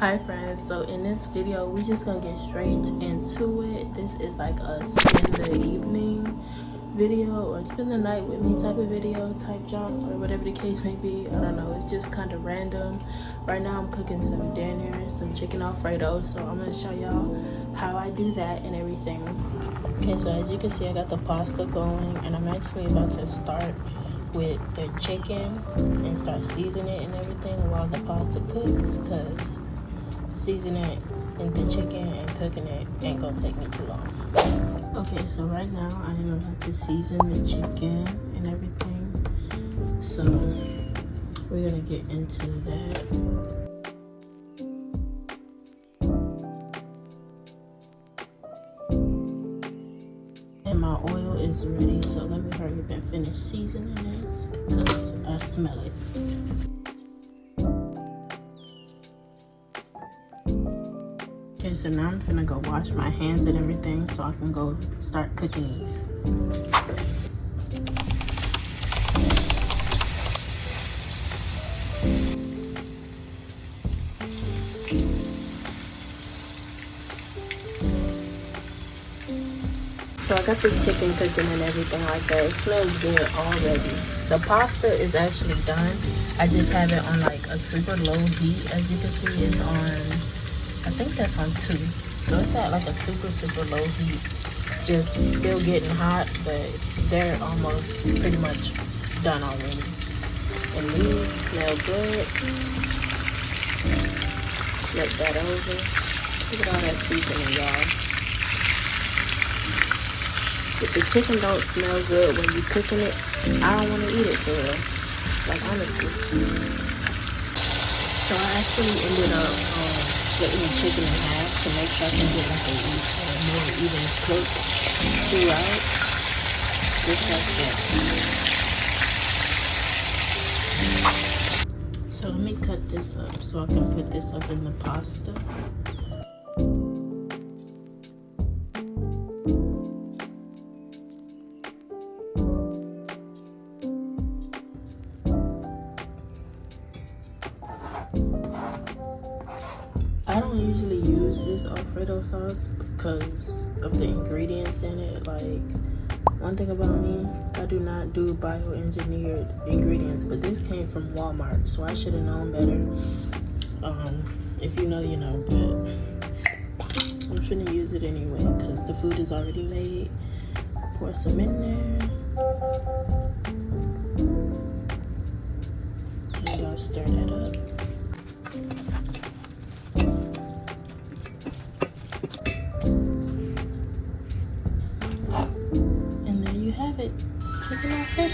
Hi friends, so in this video we just gonna get straight into it. This is like a spend the evening video or spend the night with me type of video, type jump, or whatever the case may be. I don't know, it's just kind of random. Right now I'm cooking some dinner, some chicken alfredo, so I'm gonna show y'all how I do that and everything. Okay, so as you can see I got the pasta going and I'm actually about to start with the chicken and start seasoning it and everything while the pasta cooks, because seasoning it into chicken and cooking it ain't gonna take me too long. Okay, so right now I am about to season the chicken and everything, so we're gonna get into that. And my oil is ready, so let me hurry up and finish seasoning this because I smell it. Okay, so now I'm finna go wash my hands and everything so I can go start cooking these. So I got the chicken cooking and everything like that. It smells good already. The pasta is actually done. I just have it on like a super low heat. As you can see, it's on, I think that's on 2. So it's at like a super low heat. Just still getting hot, but they're almost pretty much done already. And these smell good. Flip that over. Look at all that seasoning, y'all. If the chicken don't smell good when you're cooking it, I don't want to eat it for real. Like, honestly. So I actually ended up splitting the chicken in half to make sure I can get like a more even cook throughout. Just like that. So let me cut this up so I can put this up in the pasta. I don't usually use this Alfredo sauce because of the ingredients in it. Like, one thing about me, I do not do bioengineered ingredients, but this came from Walmart, so I should have known better. If you know, you know, but I'm finna use it anyway because the food is already made. Pour some in there. And y'all stir that up. Have it. Chicken alfredo.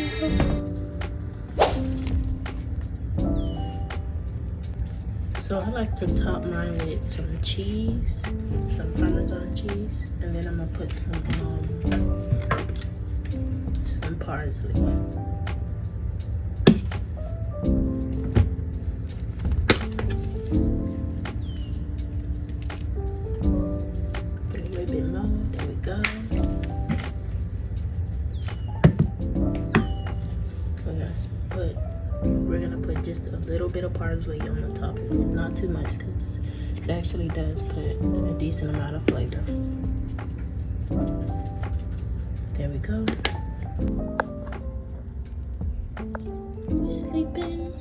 So I like to top mine with some cheese, some Parmesan cheese, and then I'm gonna put some parsley. Put a little bit more. There we go. We're gonna put just a little bit of parsley on the top of it, not too much because it actually does put a decent amount of flavor. There we go. You sleeping?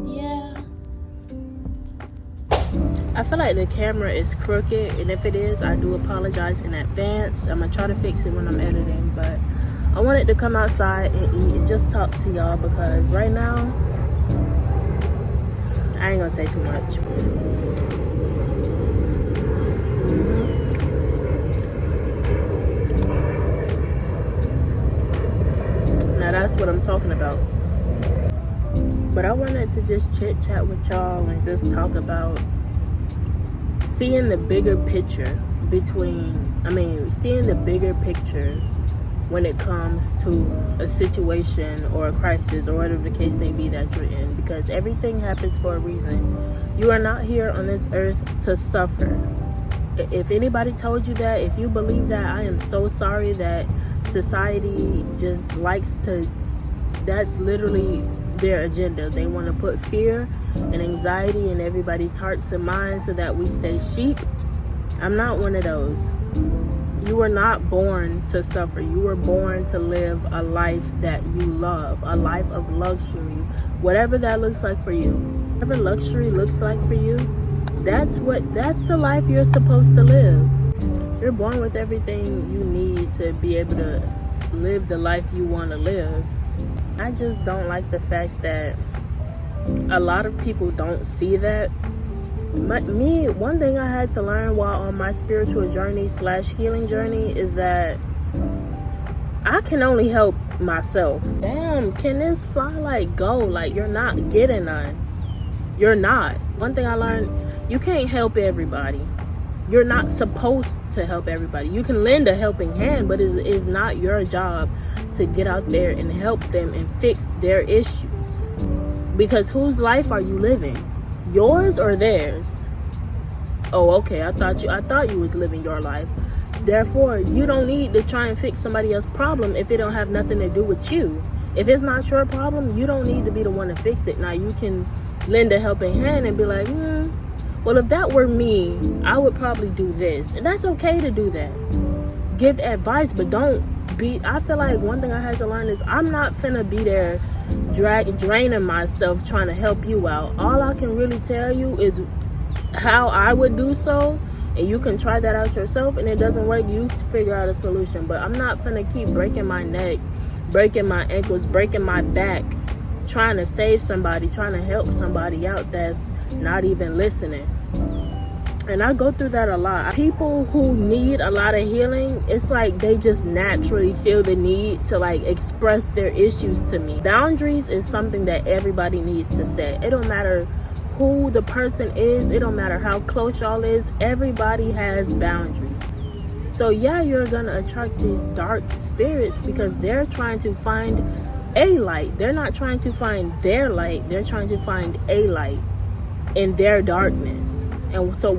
Yeah. I feel like the camera is crooked, and if it is, I do apologize in advance. I'm gonna try to fix it when I'm editing, but I wanted to come outside and eat and just talk to y'all because right now, I ain't gonna say too much. Now that's what I'm talking about. But I wanted to just chit chat with y'all and just talk about seeing the bigger picture seeing the bigger picture when it comes to a situation or a crisis or whatever the case may be that you're in, because everything happens for a reason. You are not here on this earth to suffer. If anybody told you that, if you believe that, I am so sorry. That society just likes to, that's literally their agenda. They want to put fear and anxiety in everybody's hearts and minds so that we stay sheep. I'm not one of those. You were not born to suffer. You were born to live a life that you love, a life of luxury, whatever that looks like for you. Whatever luxury looks like for you, that's the life you're supposed to live. You're born with everything you need to be able to live the life you want to live. I just don't like the fact that a lot of people don't see that. One thing I had to learn while on my spiritual journey / healing journey is that I can only help myself. Damn, can this fly like go? Like, you're not getting none. You're not. One thing I learned, you can't help everybody. You're not supposed to help everybody. You can lend a helping hand, but it is not your job to get out there and help them and fix their issues. Because whose life are you living? Yours or theirs? Oh, okay. I thought you was living your life. Therefore, you don't need to try and fix somebody else's problem if it don't have nothing to do with you. If it's not your problem, you don't need to be the one to fix it. Now, you can lend a helping hand and be like, well, if that were me, I would probably do this. And that's okay to do that. Give advice, but don't be. I feel like one thing I had to learn is I'm not finna be there draining myself trying to help you out. All I can really tell you is how I would do so, and you can try that out yourself, and it doesn't work, you figure out a solution. But I'm not finna keep breaking my neck, breaking my ankles, breaking my back, trying to save somebody, trying to help somebody out that's not even listening. And I go through that a lot. People who need a lot of healing, it's like they just naturally feel the need to like express their issues to me. Boundaries is something that everybody needs to set. It don't matter who the person is, it don't matter how close y'all is, everybody has boundaries. So yeah, you're gonna attract these dark spirits because they're trying to find a light. They're not trying to find their light, they're trying to find a light in their darkness. And so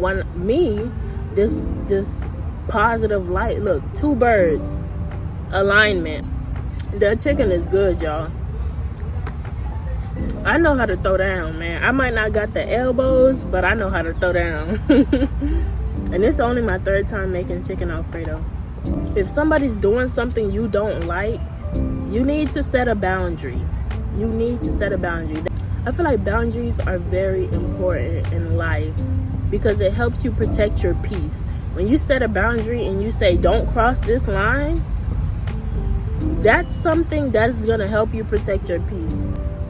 this positive light, look, 2 birds, alignment. The chicken is good, y'all. I know how to throw down, man. I might not got the elbows, but I know how to throw down. And it's only my 3rd time making chicken Alfredo. If somebody's doing something you don't like, you need to set a boundary. You need to set a boundary. I feel like boundaries are very important in life because it helps you protect your peace. When you set a boundary and you say, don't cross this line, that's something that's gonna help you protect your peace.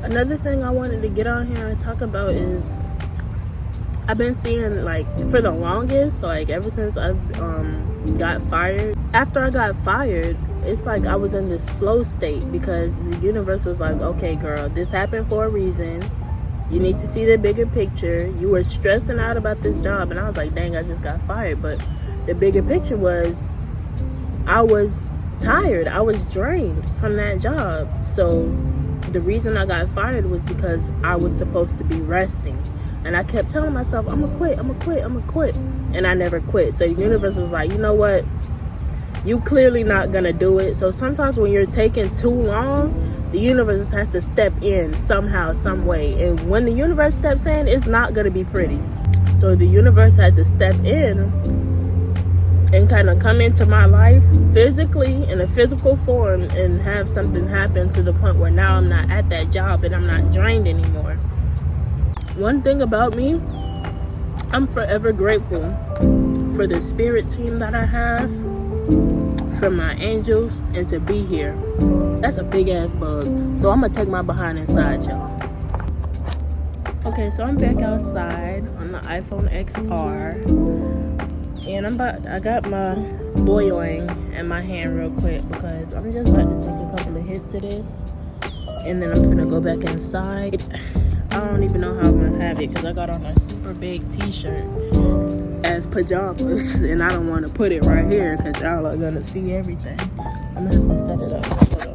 Another thing I wanted to get on here and talk about is I've been seeing, like, for the longest, like ever since I got fired. After I got fired, it's like I was in this flow state because the universe was like, okay, girl, this happened for a reason. You need to see the bigger picture. You were stressing out about this job. And I was like, dang, I just got fired. But the bigger picture was I was tired. I was drained from that job. So the reason I got fired was because I was supposed to be resting. And I kept telling myself, I'm gonna quit. And I never quit. So the universe was like, you know what? You clearly not gonna do it. So sometimes when you're taking too long, the universe has to step in somehow, some way. And when the universe steps in, it's not gonna be pretty. So the universe had to step in and kind of come into my life physically, in a physical form, and have something happen to the point where now I'm not at that job and I'm not drained anymore. One thing about me, I'm forever grateful for the spirit team that I have, for my angels, and to be here. That's a big ass bug. So I'm gonna take my behind inside, y'all. Okay, so I'm back outside on the iPhone XR. And I got my boiling in my hand real quick because I'm just about to take a couple of hits of this. And then I'm gonna go back inside. I don't even know how I'm gonna have it because I got on a super big t-shirt as pajamas, and I don't want to put it right here because y'all are gonna see everything. I'm gonna have to set it up.